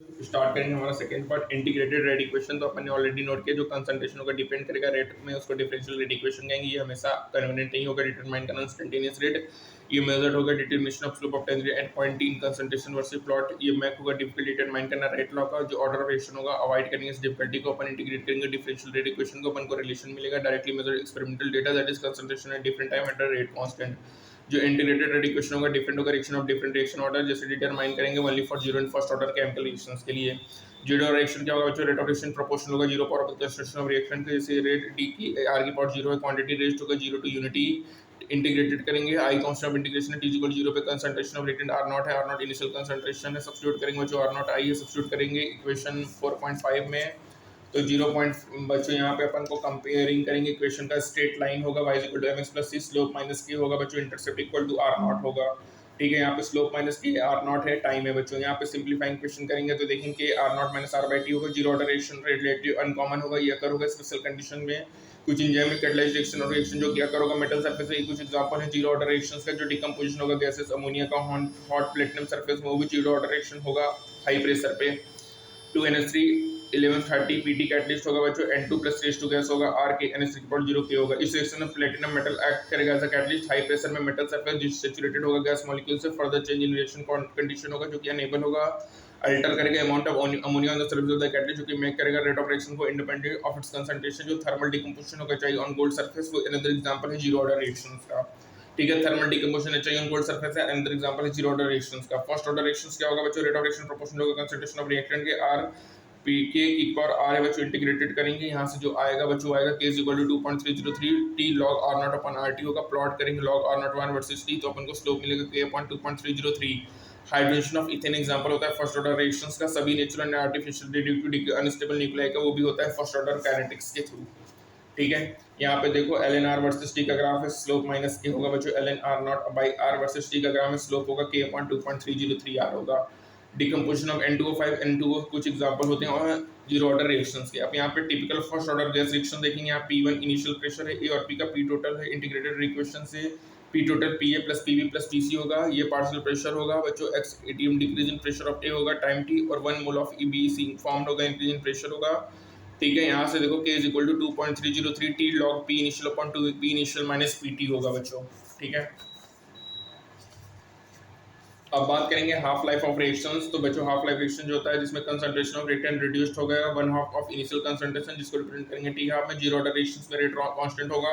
Start करेंगे हमारा second part integrated rate equation. तो अपन ने ऑलरेडी नोट किया जो कंसंट्रेशन होगा डिपेंड करेगा रेट में, उसको डिफरेंशियल रेट इक्वेशन कहेंगे। ये हमेशा कन्वीनियंट नहीं होगा, डिटरमाइन करना इंस्टेंटेनियस रेट। ये मेजर्ड होगा determination of slope of tangent at point in concentration versus plot. ये मैप होगा डिफिकल्टी डिटरमाइन करना रेट लॉ का। जो ऑर्डर ऑफ एक्शन होगा अवॉइड करेंगे इस डिफिकल्टी को, अपन इंटीग्रेट करेंगे डिफरेंशियल रेट इक्वेशन को, अपन को रिलेशन मिलेगा directly measured experimental data that is concentration at different time at rate constant. जो इंटीग्रेटेड रेट इक्वेशन होगा डिफरेंट होगा reaction of different reaction order, जैसे डिटरमाइन करेंगे only for zero and first order chemical reactions के लिए। Zero reaction क्या होगा बच्चों, रेट ऑफ रिएक्शन प्रोपोर्शनल होगा zero power of concentration of reaction के, जैसे रेट डी की आर की पावर जीरो है, क्वांटिटी रेज्ड होगा जीरो टू यूनिटी। इंटीग्रेटेड करेंगे आई कांस्टेंट ऑफ इंटीग्रेशन है टी इक्वल जीरो पे, concentration of reactant R naught है, आर नॉट इनिशियल कंसंट्रेशन है, सब्स्टिट्यूट करेंगे बच्चों आर नॉट आई है, सब्स्टिट्यूट करेंगे इक्वेशन 4.5 में। तो 0 पॉइंट बच्चों यहाँ पे अपन को कंपेयरिंग करेंगे इक्वेशन का, स्ट्रेट लाइन होगा y equal to mx plus C, slope minus K होगा बच्चों, intercept equal to R naught होगा। ठीक है, यहाँ पे slope minus K R naught है, टाइम है बच्चों। यहाँ पे सिंपलीफाइंग क्वेश्चन करेंगे तो देखेंगे R naught minus R by T होगा, zero order reaction relative uncommon होगा, ये अकर होगा स्पेशल कंडीशन में। कुछ एंजाइमिक कैटालाइज्ड रिएक्शन और रिएक्शन जो कि अकर होगा मेटल सरफेस है, कुछ एग्जांपल है जीरो ऑर्डर रिएक्शंस का। जो डिकम्पोजिशन होगा गैसेस अमोनिया का हॉट प्लेटिनम सरफेस में, वो भी जीरो ऑर्डर रिएक्शन होगा हाई प्रेशर पे। 2NH3 1130 Pt कैटलिस्ट होगा बच्चों, N2 प्लस रेस टू गैस होगा, R के NH3 0 होगा। इस रिएक्शन में प्लेटिनम मेटल एक्ट करेगा as a catalyst high pressure में, मेटल सरफेस जिस सैचुरेटेड होगा गैस मॉलिक्यूल से, further change in reaction condition होगा जो कि अनेबल होगा, अल्टर करेगा amount of ammonia on the surface of the catalyst, जो कि मेक करेगा रेट ऑफ रिएक्शन को इंडिपेंडेंट ऑफ इट्स कंसंट्रेशन। जो थर्मल डिकम्पोजिशन होगा चाहिए ऑन गोल्ड सरफेस, वो अनदर एग्जांपल है जीरो ऑर्डर रिएक्शंस का। ठीक है, थर्मल डिकम्पोजिशन चाहिए ऑन गोल्ड सरफेस है, अनदर एग्जांपल है जीरो ऑर्डर रिएक्शंस का। फर्स्ट ऑर्डर रिएक्शंस क्या होगा बच्चों, रेट ऑफ रिएक्शन प्रोपोर्शनल होगा कंसंट्रेशन ऑफ रिएक्टेंट के आर पी के की पावर आर है बच्चों, इंटीग्रेटेड करेंगे यहाँ से जो आएगा बच्चों आएगा के is equal to 2.303 T log R naught अपन आर टी होगा। प्लॉट करेंगे log R naught 1 versus T, तो अपन को स्लोप मिलेगा K upon 2.303। Hydrogen of ethane example होता है फर्स्ट ऑर्डर रिएक्शंस का, सभी natural and artificial due to unstable nuclei का, वो भी होता है फर्स्ट ऑर्डर काइनेटिक्स के थ्रू। ठीक है, यहाँ पे देखो L N R versus T का ग्राफ है, स्लोप माइनस के होगा बच्चों, L N R naught by R versus T का ग्राफ है, स्लोप होगा के अपॉन 2.303 आर होगा। डिकम्पोजिशन ऑफ N2O5 N2O कुछ एग्जांपल होते हैं और जीरो ऑर्डर रिएक्शंस के। अब यहाँ पे typical first order gas reaction देखेंगे, यहाँ P1 इनिशियल प्रेशर है, A और P का P टोटल है, इंटीग्रेटेड इक्वेशन से P total PA plus PB plus PC होगा, ये पार्शियल प्रेशर होगा बच्चों, x ATM decrease in pressure of A होगा टाइम T, और 1 मोल ऑफ EBC फॉर्म्ड होगा, इंक्रीज इन प्रेशर होगा। ठीक है, यहाँ से देखो K is equal to 2.303 T log P initial upon 2 P initial minus PT होगा बच्चों। ठीक है, अब बात करेंगे हाफ लाइफ ऑफ रिएक्शंस। तो बच्चों हाफ लाइफ रिएक्शन जो होता है जिसमें कंसंट्रेशन ऑफ रिएक्टेंट रिड्यूस्ड हो गया one half of initial concentration, जिसको रिप्रेजेंट करेंगे टी हाफ में। जीरो ऑर्डर रिएक्शंस में रेट कांस्टेंट होगा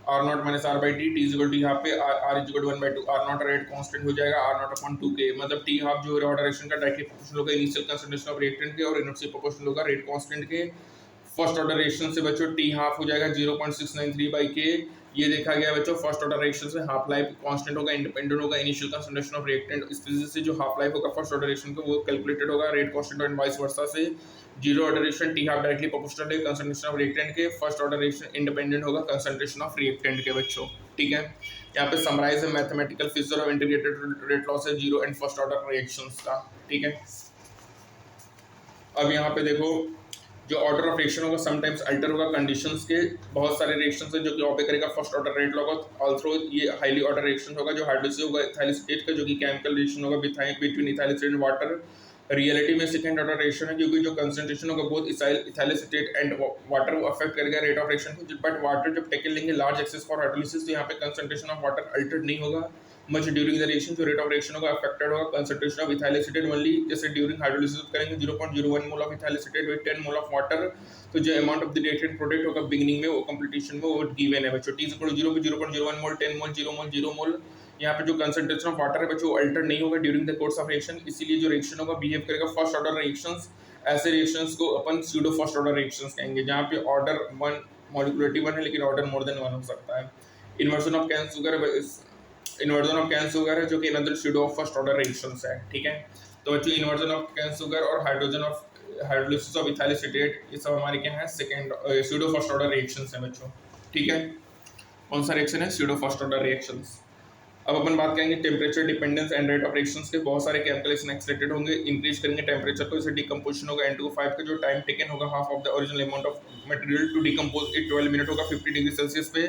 R naught minus R by T, T is equal to यहाँ पे R is equal to 1/2, R naught rate constant हो जाएगा R naught upon 2k, मतलब टी हाफ जो order reaction का directly proportional होगा इनिशियल कंसंट्रेशन ऑफ रिएक्टेंट के, और इनवर्सली प्रोपोर्शनल होगा रेट कांस्टेंट के। फर्स्ट ऑर्डर रिएक्शन से बच्चों टी हाफ हो जाएगा 0.693 बाई के, ये देखा गया बच्चों फर्स्ट ऑर्डर रिएक्शन से हाफ लाइफ कांस्टेंट होगा, इंडिपेंडेंट होगा इनिशियल कंसंट्रेशन ऑफ रिएक्टेंट। इस तरीके से जो हाफ लाइफ होगा फर्स्ट ऑर्डर रिएक्शन का वो कैलकुलेटेड होगा rate constant and vice versa से। Zero order reaction T half directly proportional है कंसंट्रेशन ऑफ रिएक्टेंट के, फर्स्ट ऑर्डर रिएक्शन इंडिपेंडेंट होगा कंसंट्रेशन ऑफ रिएक्टेंट के बच्चों। ठीक है, यहाँ पे समराइज है mathematical figure of integrated rate laws है zero and first order reactions का। ठीक है, अब यहाँ पे देखो जो ऑर्डर ऑफ रिएक्शन होगा समटाइम्स अल्टर होगा कंडीशंस के, बहुत सारे रिएक्शंस है जो कि ऑपे करेगा फर्स्ट ऑर्डर रेट लॉ का। ऑल्सो ये हाईली ऑर्डर रिएक्शन होगा जो हाइड्रोलिसिस होगा इथाइल एसीटेट का, जो कि केमिकल रिएक्शन होगा between ethyl acetate and water. Reality में सेकंड ऑर्डर रिएक्शन है क्योंकि जो कंसंट्रेशन होगा both ethyl acetate and water वो अफेक्ट करेगा रेट ऑफ रिएक्शन को, बट वाटर जब टेकल लेंगे लार्ज एक्सेस फॉर हाइड्रोलिसिस, तो यहाँ पे कंसंट्रेशन ऑफ वाटर अल्टर्ड नहीं होगा मच ड्यूरिंग द रिएक्शन, जो रेट ऑफ रिएक्शन होगा अफेक्टेड होगा concentration of ethyl acetate only, जैसे ड्यूरिंग हाइड्रोलिसिस करेंगे 0.01 mole of ethyl acetate with 10 mole of water, तो जो amount of the reactant product होगा बिगिनिंग में वो कंप्लीटेशन में वो गिवन है बच्चों, टी इज इक्वल टू 0 पे 0.01 मोल 10 मोल 0 मोल 0 मोल। यहाँ पे जो कंसंट्रेशन ऑफ वाटर है बच्चों अल्टर नहीं होगा during the course of reaction, इसीलिए जो रिएक्शन होगा बिहेव करेगा फर्स्ट ऑर्डर रिएक्शंस। ऐसे रिएक्शंस को अपन स्यूडो फर्स्ट ऑर्डर रिएक्शंस कहेंगे, जहाँ पे ऑर्डर 1 मॉलिक्यूलरिटी 1 है लेकिन ऑर्डर मोर देन 1 हो सकता है। Inversion of cane sugar, inversion of cane sugar है जो कि another pseudo of first order reactions है। ठीक है, तो बच्चों इन्वर्जन ऑफ कैन शुगर और hydrogen of hydrolysis of ethyl acetate ये सब हमारे क्या है second pseudo first order reactions है बच्चों। ठीक है, कौन सा रिएक्शन है स्यूडो फर्स्ट ऑर्डर रिएक्शंस। अब अपन बात करेंगे temperature dependence and rate of reactions के, बहुत सारे केमिकल इसमें एक्सलेटेड होंगे, इंक्रीज करेंगे टेम्परेचर तो इसे डिकम्पोजिशन होगा N2O5 का, जो टाइम टेकन होगा half of the original amount of material to decompose it 12 minute होगा 50 डिग्री सेल्सियस पे।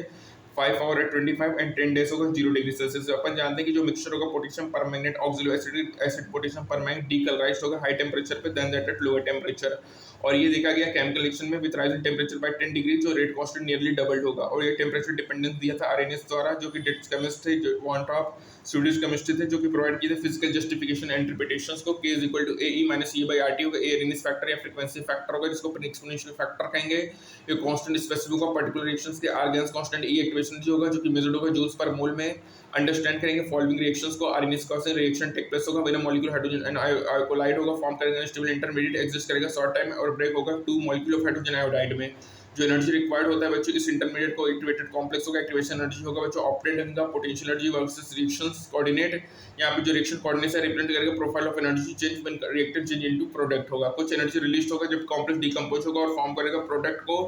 5 आवर एट 25 एंड 10 डेज होगा 0 डिग्री सेल्सियस। अपन जानते हैं कि जो मिक्सचर होगा potassium permanganate oxalic acid potassium permanganate decolourised होगा हाई टेम्परेचर पे than that at lower temperature. और ये देखा गया केमिकल रिएक्शन में with rise in temperature by 10 degree जो रेट कांस्टेंट नियरली डबल्ड होगा। और ये टेम्परेचर डिपेंडेंस दिया था आरएनएस द्वारा जो कि डेट्स केमिस्ट थे जो वन टॉप स्वीडिश केमिस्ट्री थे जो कि प्रोवाइड किए थे फिजिकल जस्टिफिकेशन एंड इंटरप्रिटेशंस को k = AE - E by RT होगा। ए रेनिस फैक्टर या फ्रीक्वेंसी फैक्टर होगा जिसको अपन एक्सपोनेंशियल फैक्टर कहेंगे। ये कांस्टेंट स्पेसिफिक होगा पर्टिकुलर रिएक्शंस के आर्गेन्स कांस्टेंट E एक्टिवेशन जी होगा जो कि मेजर्ड होगा जूल्स पर मोल में। अंडरस्टैंड करेंगे फॉलोइंग रिएक्शंस को आरएनएस का से रिएक्शन टेक प्लेस होगा when a molecule hydrogen and alkaloid होगा फॉर्म करेगा स्टेबल इंटरमीडिएट एग्जिस्ट करेगा शॉर्ट टाइम और ब्रेक होगा 2 मॉलिक्यूल ऑफ हाइड्रोजन आयोडाइड में। जो एनर्जी रिक्वायर्ड होता है बच्चों इस इंटरमीडिएट को एक्टिवेटेड कॉम्प्लेक्स होगा एक्टिवेशन एनर्जी होगा बच्चों ऑपरेंड इनका potential energy versus reactions coordinate. यहाँ पे जो रिएक्शन कोऑर्डिनेट से रिप्रेजेंट करेगा profile of energy change when reacted change into product होगा। कुछ एनर्जी रिलीज होगा जब कॉम्प्लेक्स डिकम्पोज होगा और फॉर्म करेगा प्रोडक्ट को।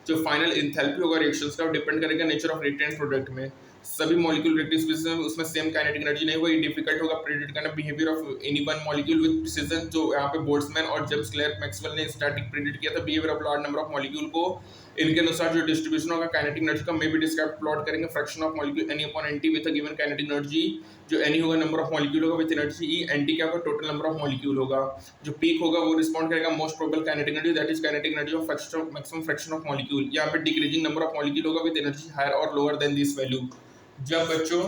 जो फाइनल एंथैल्पी होगा रिएक्शंस का डिपेंड करेगा नेचर ऑफ रिएक्टेंट प्रोडक्ट में। सभी मॉलिक्यूल रिएक्टिव स्पीशीज में उसमें सेम काइनेटिक एनर्जी नहीं होगी। डिफिकल्ट होगा प्रेडिक्ट करना behaviour of any one molecule with precision. जो यहाँ पे बोल्ट्जमैन और जेम्स क्लर्क मैक्सवेल ने स्टैटिक प्रेडिक्ट किया था behaviour of large number of molecule को। इनके अनुसार जो डिस्ट्रीब्यूशन होगा काइनेटिक एनर्जी का मे बी डिस्क्राइब प्लॉट करेंगे fraction of molecule N I upon N T with a given kinetic energy. जो एनी होगा नंबर ऑफ मॉलिक्यूल होगा विद एनर्जी ई एनटी क्या होगा टोटल नंबर ऑफ मॉलिक्यूल होगा। जो पीक होगा वो रिस्पॉन्ड करेगा most probable kinetic energy that is kinetic energy of fraction of maximum fraction of molecule. यहाँ पे डिक्रीजिंग नंबर ऑफ मॉलिक्यूल होगा विद एनर्जी हायर और लोअर देन दिस वैल्यू। जब बच्चों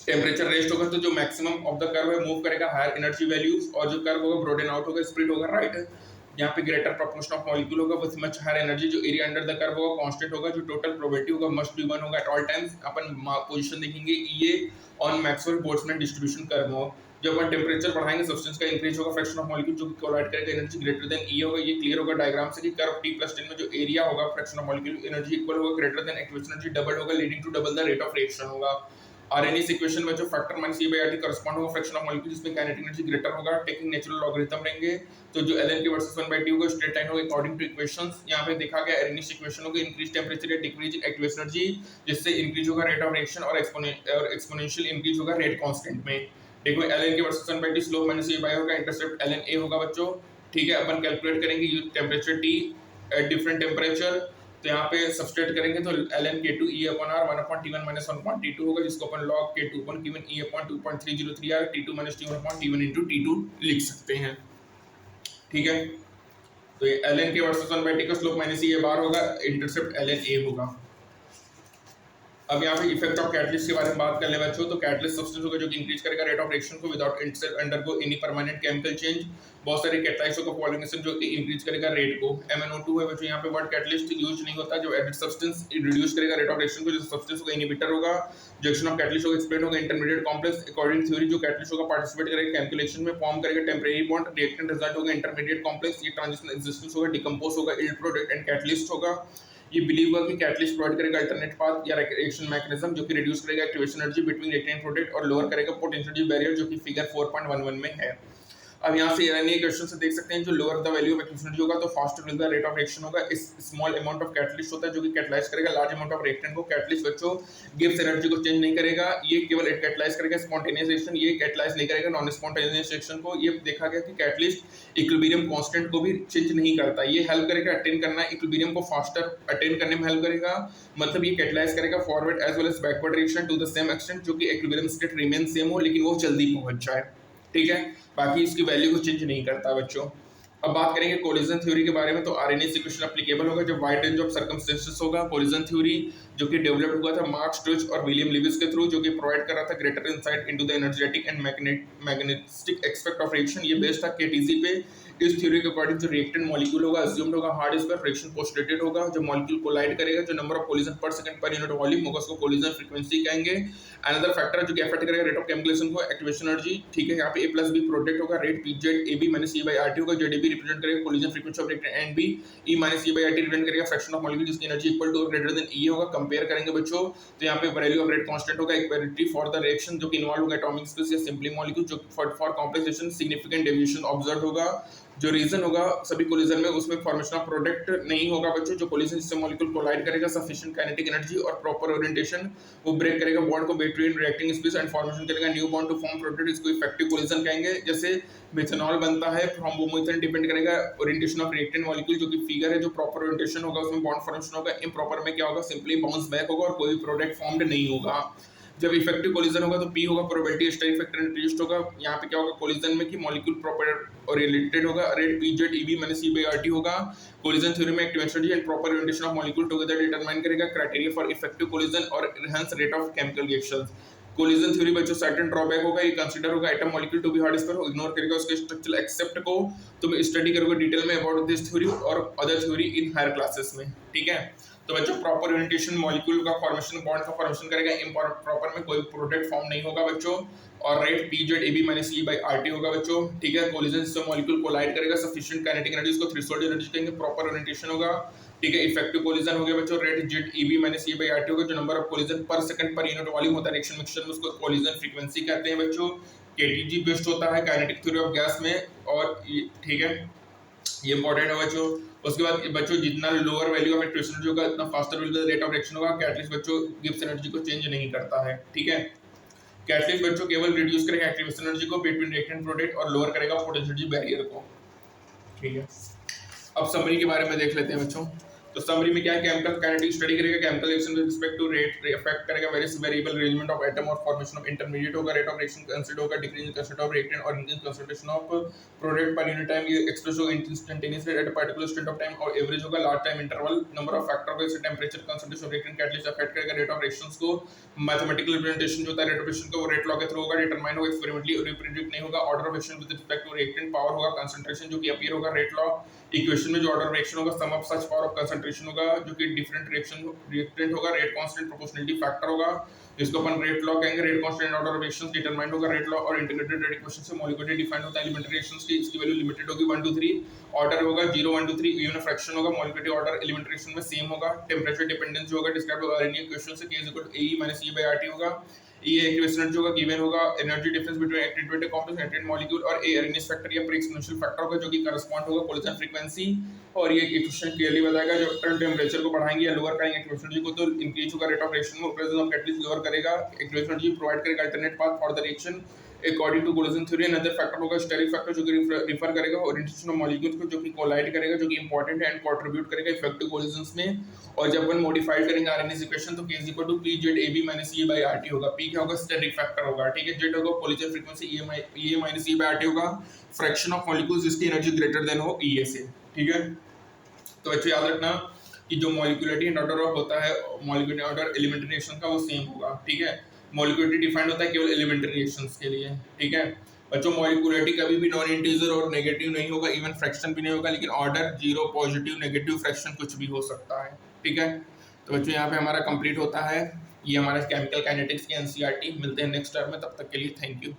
टेम्परेचर रेस्ट होगा तो जो मैक्सिमम ऑफ द कर्व है मूव करेगा हायर एनर्जी वैल्यूज और जो कर्व होगा ब्रॉडन आउट होगा स्प्लिट होगा राइट। यहाँ पे ग्रेटर प्रोपोर्शन ऑफ मॉलिक्यूल होगा विद मच हायर एनर्जी। जो एरिया अंडर द कर्व होगा कांस्टेंट होगा। जो टोटल प्रोबेबिलिटी होगा मस्ट बी 1 होगा एट ऑल टाइम्स। अपन पोजीशन देखेंगे ये on Maxwell Boltzmann distribution curve हो। जब अपन टेम्परेचर बढ़ाएंगे सब्सटेंस का इंक्रीज होगा फ्रैक्शन ऑफ मॉलिक्यूल जो कि कोलाइड करेगा एनर्जी ग्रेटर देन ई होगा। ये क्लियर होगा डायग्राम से कि कर्व t+10 में जो एरिया होगा fraction of molecule energy equal होगा greater than activation energy double होगा leading to double the rate of reaction होगा। आरएनएस इक्वेशन में जो factor -E by RT correspond होगा फ्रैक्शन ऑफ मॉलिक्यूल जिसमें काइनेटिक एनर्जी ग्रेटर होगा taking natural logarithm रहेंगे। तो जो ln के वर्सेस 1/t होगा स्ट्रेट लाइन होगा अकॉर्डिंग टू इक्वेशंस। यहाँ पे देखा गया आरएनएस इक्वेशन होगा इंक्रीज टेंपरेचर या डिक्रीज इन एक्टिवेशन एनर्जी जिससे इंक्रीज होगा रेट ऑफ रिएक्शन और एक्सपोनेंशियल इंक्रीज होगा रेट कांस्टेंट में। देखो ln के versus 1/t slope -E by होगा इंटरसेप्ट ln a होगा बच्चों ठीक है। अपन कैलकुलेट करेंगे temperature t at different temperature. तो यहाँ पे सब्सट्रेट करेंगे तो ln k2 E upon r 1/t1 - 1/t2 होगा जिसको अपन log k2 अपन given E upon 2.303 r t2 - t1 upon t1 into t2 लिख सकते हैं ठीक है। तो ये ln k वर्सेस 1/t का स्लोप -E बार होगा इंटरसेप्ट ln a होगा। अब यहाँ पे इफेक्ट ऑफ कैटलिस्ट के बारे में बात कर ले बच्चों। तो कैटलिस्ट सब्सटेंस होगा जो कि इंक्रीज करेगा रेट ऑफ रिएक्शन को without itself undergo any permanent chemical change. बहुत सारे कैटलाइस्ट होगा पॉलीमरेशन जो कि इंक्रीज करेगा रेट को। MnO2 है बच्चों यहाँ पे वर्ड कैटलिस्ट यूज नहीं होता। जो एडिड सब्सटेंस रिड्यूस करेगा रेट ऑफ रिएक्शन को जो सब्सटेंस होगा इनहिबिटर होगा। जो एक्शन ऑफ कैटलिस्ट होगा एक्सप्लेन होगा इंटरमीडिएट कॉम्प्लेक्स अकॉर्डिंग थ्योरी। जो कैटलिस्ट होगा पार्टिसिपेट करेगा केमिकल रिएक्शन में फॉर्म करेगा टेम्परेरी बॉन्ड रिएक्टेंट रिजल्ट होगा इंटरमीडिएट कॉम्प्लेक्स। ये ट्रांजिशन एक्सिस्टेंस होगा डिकम्पोज होगा इल्ड प्रोडक्ट एंड कैटलिस्ट होगा। ये बिलीव होगा कि कैटलिस्ट प्रोवाइड करेगा अल्टरनेट पाथ या रिएक्शन मैकेनिज्म जो कि रिड्यूस करेगा activation energy between reactant product और लोअर करेगा पोटेंशियल बैरियर जो कि फिगर 4.11 में है। अब यहाँ से यानी क्वेश्चन से देख सकते हैं जो lower the value of activation energy होगा तो faster will the rate of reaction होगा। इस स्मॉल अमाउंट ऑफ कैटलिस्ट होता है जो कि कैटलाइज करेगा लार्ज अमाउंट ऑफ रिएक्टेंट को। कैटलिस्ट बच्चों गिव्स एनर्जी को चेंज नहीं करेगा। ये केवल कैटलाइज करेगा स्पॉन्टेनियस रिएक्शन। ये कैटलाइज नहीं करेगा नॉन स्पॉन्टेनियस रिएक्शन को। ये देखा गया कि कैटलिस्ट इक्विलिब्रियम कांस्टेंट को भी चेंज नहीं करता। ये हेल्प करेगा अटेन करना इक्विलिब्रियम को फास्टर अटेन करने में हेल्प करेगा। मतलब ये कैटलाइज करेगा forward as well as backward reaction to the same extent जो कि इक्विलिब्रियम स्टेट रिमेन सेम हो लेकिन वो जल्दी पहुंच जाए ठीक है। बाकी इसकी वैल्यू को चेंज नहीं करता बच्चों। अब बात करेंगे कोलिजन थ्योरी के बारे में। तो आरएनएस इक्वेशन एप्लीकेबल होगा जब वाइड रेंज ऑफ सर्कमस्टेंसेस होगा। कोलिजन थ्योरी जो कि डेवलप हुआ था मार्क स्टोच और विलियम लिविस के थ्रू जो कि प्रोवाइड कर रहा था greater insight into the energetic and magnetic aspect of reaction. ये बेस्ड था केटीसी पे। इस थ्योरी के अकॉर्डिंग जो रिएक्टेंट मॉलिक्यूल होगा अज्यूम्ड होगा हार्ड स्क्वायर फ्रिक्शन पोस्टुलेटेड होगा। जो मॉलिक्यूल कोलाइड करेगा जो number of collision per second per unit volume होगा उसको कोलिजन फ्रीक्वेंसी कहेंगे। अनदर फैक्टर जो कि अफेक्ट करेगा रेट ऑफ केमिकल को एक्टिवेशन एनर्जी ठीक है। यहाँ पे A+B प्रोडक्ट होगा rate PZ AB - E by RT होगा। जो DB रिप्रेजेंट करेगा collision frequency of reactant and B E - E by RT represent करेगा फ्रैक्शन ऑफ मॉलिक्यूल जिसकी एनर्जी इक्वल टू और ग्रेटर देन E होगा। कंपेयर करेंगे बच्चों तो यहाँ पे वैल्यू ऑफ रेट कांस्टेंट होगा इक्वालिटी फॉर द रिएक्शन जो कि इन्वॉल्व होगा एटॉमिक स्पेस या सिंपली मॉलिक्यूल जो for complex reaction significant deviation observe होगा। जो रीजन होगा सभी कोलिजन में उसमें फॉर्मेशन ऑफ प्रोडक्ट नहीं होगा बच्चों। जो कोलिजन जिससे मॉलिक्यूल कोलाइड करेगा, सफिशिएंट काइनेटिक एनर्जी और प्रॉपर ओरिएंटेशन, वो ब्रेक करेगा बॉन्ड को between reacting species and formation करेगा new bond to form product, इसको इफेक्टिव कोलिजन कहेंगे। जैसे मिथेनॉल बनता है फ्रॉम वोमेथन, डिपेंड करेगा ओरिएंटेशन ऑफ रिएक्टेंट मॉलिक्यूल, जो कि फिगर है, जो प्रॉपर ओरिएंटेशन होगा उसमें बॉन्ड फॉर्मेशन होगा। इम्प्रॉपर में क्या होगा, सिंपली बाउंस बैक होगा और कोई प्रोडक्ट फॉर्म्ड नहीं होगा। जब इफेक्टिव कोलिजन होगा तो पी होगा प्रोबेबिलिटी स्टेरिक फैक्टर इंट्रोड्यूस्ड होगा। यहाँ पे क्या होगा कोलिजन में कि मॉलिक्यूल प्रॉपर और रिलेटेड होगा, rate P Z E B minus E by RT होगा। कोलिजन थ्योरी में active energy and proper orientation of molecule together determine करेगा क्राइटेरिया फॉर इफेक्टिव कोलिजन और enhance rate of chemical reactions. Collision theory बच्चों certain drawback होगा, ये consider होगा atom molecule to be hard, इस पर इग्नोर करेगा उसके स्ट्रक्चरल एक्सेप्ट को। तुम स्टडी करोगे डिटेल में अबाउट दिस थ्योरी और other theory in higher classes में, ठीक है। तो बच्चों प्रॉपर ओरिएंटेशन मॉलिक्यूल का फॉर्मेशन, बॉन्ड का फॉर्मेशन करेगा। इम्प्रॉपर में कोई प्रोडक्ट फॉर्म नहीं होगा बच्चों, और rate P Z A B minus E by R T होगा बच्चों, ठीक है। कोलिजन से मॉलिक्यूल कोलाइड करेगा, सफिशिएंट काइनेटिक एनर्जी, उसको थ्रेशोल्ड एनर्जी कहेंगे, प्रॉपर ओरिएंटेशन होगा, ठीक है। इफेक्टिव कोलिजन हो गया बच्चों, rate Z E B minus E by R T होगा। जो number of collision per second per unit volume होता है रिएक्शन मिक्सचर में, उसको कोलिजन फ्रीक्वेंसी कहते हैं बच्चों। केटीजी बेस्ड होता है काइनेटिक थ्योरी ऑफ गैस में, और ठीक है, ये इंपॉर्टेंट है बच्चों। उसके बाद बच्चों जितना lower value of activation energy होगा उतना faster will the rate of reaction होगा। कैटलिस्ट बच्चों गिब्स एनर्जी को चेंज नहीं करता है, ठीक है। कैटलिस्ट बच्चों केवल रिड्यूस करेगा एक्टिवेशन एनर्जी को बिटवीन रिएक्टेंट प्रोडक्ट और लोअर करेगा पोटेंशियल बैरियर को, ठीक है। अब समरी के बारे में देख लेते हैं बच्चों। तो समरी में क्या है, केमिकल काइनेटिक स्टडी करेगा, chemical reaction with respect to rate effect करेगा various variable arrangement of atom और फॉर्मेशन ऑफ इंटरमीडिएट होगा। रेट ऑफ रिएक्शन कंसिडर होगा decrease in concentration of reactant और increase concentration of product per unit time, ये express होगा instantaneous rate at a particular state of time, और average होगा large time interval. Number of factor होगा, जैसे temperature, concentration of reactant, catalyst affect करेगा rate of reactions को। Mathematical representation जो होता है रेट ऑफ रिएक्शन का, वो रेट लॉ के थ्रू होगा, डिटरमाइन होगा एक्सपेरिमेंटली और प्रेडिक्ट नहीं होगा। Order of reaction with respect to reactant, power होगा कंसंट्रेशन जो कि अपीयर होगा रेट लॉ। इक्वेशन में जो ऑर्डर रिएक्शन होगा sum of such power of concentration होगा, जो कि डिफरेंट रिएक्शन रिएक्टेंट होगा। रेट कांस्टेंट प्रोपोर्शनलिटी फैक्टर होगा, जिसको अपन रेट लॉ कहेंगे। Rate constant order reactions determined होगा रेट लॉ, और इंटीग्रेटेड रेट इक्वेशन से मॉलिक्यूलर डिफाइंड होता है एलिमेंट्री रिएक्शंस की, इसकी वैल्यू लिमिटेड होगी 1 2 3। ऑर्डर होगा 0 1 2 3, इवन फ्रैक्शन होगा, मॉलिक्यूलर ऑर्डर एलिमेंट्री रिएक्शन में सेम होगा। टेंपरेचर डिपेंडेंस जो होगा डिस्क्राइब होगा आरएनए इक्वेशन से, k = AE - E / RT होगा। ये एक्टिवेशन एनर्जी होगा, गिवन होगा energy difference between activated complex and activated molecule, और ए अरेनियस फैक्टर या प्री एक्सपोनेंशियल फैक्टर होगा, जो कि करस्पॉन्ड होगा कोलिजन फ्रीक्वेंसी। और ये इक्वेशन क्लियरली बताएगा जब टर्न टेंपरेचर को बढ़ाएंगे या लोअर करेंगे एक्टिवेशन एनर्जी को, तो इंक्रीज होगा रेट ऑफ रिएक्शन में, प्रेजेंस ऑफ कैटलिस्ट लोअर करेगा एक्टिवेशन एनर्जी, प्रोवाइड करेगा alternate path for the reaction according to collision theory. Another factor होगा स्टेरिक फैक्टर, जो कि रिफर करेगा ओरिएंटेशन ऑफ मॉलिक्यूल्स को, जो कि कोलाइड करेगा, जो कि इंपॉर्टेंट है एंड कंट्रीब्यूट करेगा इफेक्टिव कोलिजन्स में। और जब अपन मॉडिफाइड करेंगे आरएनएस इक्वेशन, तो k = P Z AB - E / RT होगा। P क्या होगा, स्टेरिक फैक्टर होगा, ठीक है। Z होगा collision frequency, E - E / RT होगा फ्रैक्शन ऑफ मॉलिक्यूल्स जिसकी एनर्जी ग्रेटर देन हो E से, ठीक है। तो बच्चों याद रखना कि जो मॉलिक्यूलरिटी एंड ऑर्डर ऑफ होता है, मॉलिक्यूलर ऑर्डर एलिमेंट्री रिएक्शन का, वो सेम होगा, ठीक है। मॉलिक्यूलरिटी डिफाइंड होता है केवल एलिमेंट्री रिएक्शंस के लिए, ठीक है। बच्चों मॉलिक्यूलरिटी कभी भी नॉन इंटीजर और नेगेटिव नहीं होगा, इवन फ्रैक्शन भी नहीं होगा, लेकिन ऑर्डर 0 पॉजिटिव नेगेटिव फ्रैक्शन कुछ भी हो सकता है, ठीक है। तो बच्चों यहाँ पे हमारा कंप्लीट होता है ये हमारा केमिकल काइनेटिक्स के एनसीईआरटी। मिलते हैं नेक्स्ट टर्म में, तब तक के लिए थैंक यू।